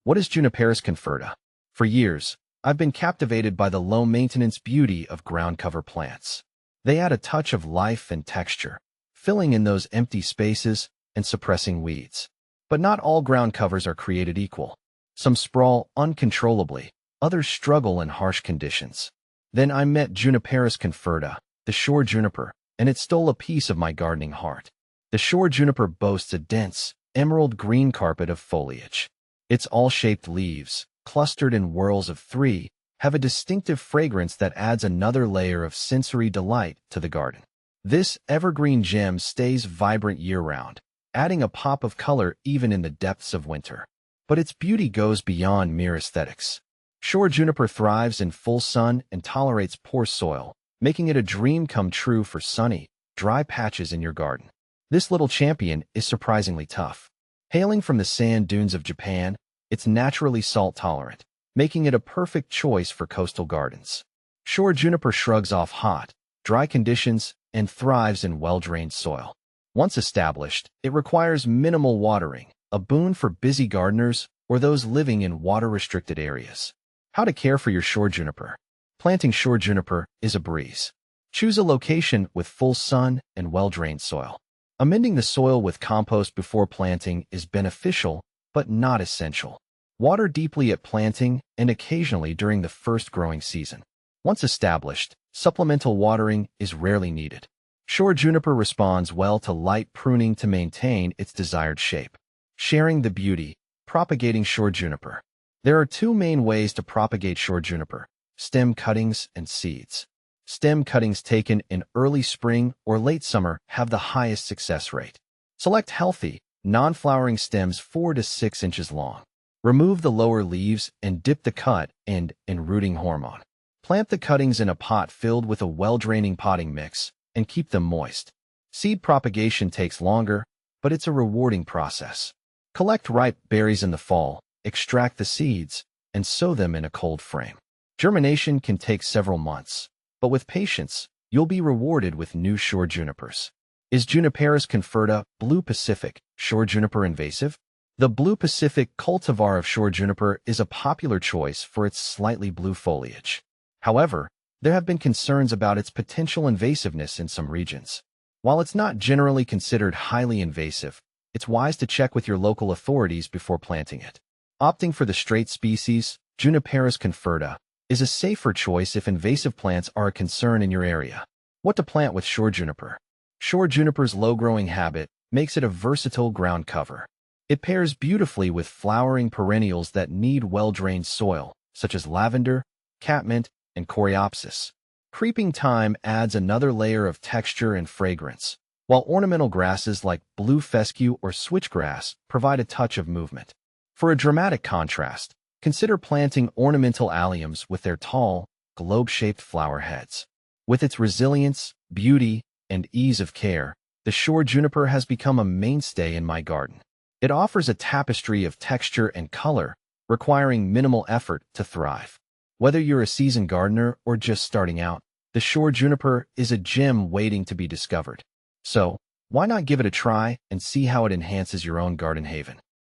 What is Juniperus conferta? For years, I've been captivated by the low-maintenance beauty of ground cover plants. They add a touch of life and texture, filling in those empty spaces and suppressing weeds. But not all ground covers are created equal. Some sprawl uncontrollably, others struggle in harsh conditions. Then I met Juniperus conferta, the shore juniper, and it stole a piece of my gardening heart. The shore juniper boasts a dense, emerald green carpet of foliage. Its all-shaped leaves, clustered in whorls of three, have a distinctive fragrance that adds another layer of sensory delight to the garden. This evergreen gem stays vibrant year-round, adding a pop of color even in the depths of winter. But its beauty goes beyond mere aesthetics. Shore juniper thrives in full sun and tolerates poor soil, making it a dream come true for sunny, dry patches in your garden. This little champion is surprisingly tough. Hailing from the sand dunes of Japan, it's naturally salt-tolerant, making it a perfect choice for coastal gardens. Shore juniper shrugs off hot, dry conditions and thrives in well-drained soil. Once established, it requires minimal watering, a boon for busy gardeners or those living in water-restricted areas. How to care for your shore juniper? Planting shore juniper is a breeze. Choose a location with full sun and well-drained soil. Amending the soil with compost before planting is beneficial, but not essential. Water deeply at planting and occasionally during the first growing season. Once established, supplemental watering is rarely needed. Shore juniper responds well to light pruning to maintain its desired shape. Sharing the beauty, propagating shore juniper. There are two main ways to propagate shore juniper: stem cuttings and seeds. Stem cuttings taken in early spring or late summer have the highest success rate. Select healthy, non-flowering stems 4 to 6 inches long. Remove the lower leaves and dip the cut end in rooting hormone. Plant the cuttings in a pot filled with a well-draining potting mix and keep them moist. Seed propagation takes longer, but it's a rewarding process. Collect ripe berries in the fall, extract the seeds, and sow them in a cold frame. Germination can take several months, but with patience, you'll be rewarded with new shore junipers. Is Juniperus conferta Blue Pacific shore juniper invasive? The Blue Pacific cultivar of shore juniper is a popular choice for its slightly blue foliage. However, there have been concerns about its potential invasiveness in some regions. While it's not generally considered highly invasive, it's wise to check with your local authorities before planting it. Opting for the straight species, Juniperus conferta, is a safer choice if invasive plants are a concern in your area. What to plant with shore juniper? Shore juniper's low-growing habit makes it a versatile ground cover. It pairs beautifully with flowering perennials that need well-drained soil, such as lavender, catmint, and coreopsis. Creeping thyme adds another layer of texture and fragrance, while ornamental grasses like blue fescue or switchgrass provide a touch of movement. For a dramatic contrast, consider planting ornamental alliums with their tall, globe-shaped flower heads. With its resilience, beauty, and ease of care, the shore juniper has become a mainstay in my garden. It offers a tapestry of texture and color, requiring minimal effort to thrive. Whether you're a seasoned gardener or just starting out, the shore juniper is a gem waiting to be discovered. So, why not give it a try and see how it enhances your own garden haven?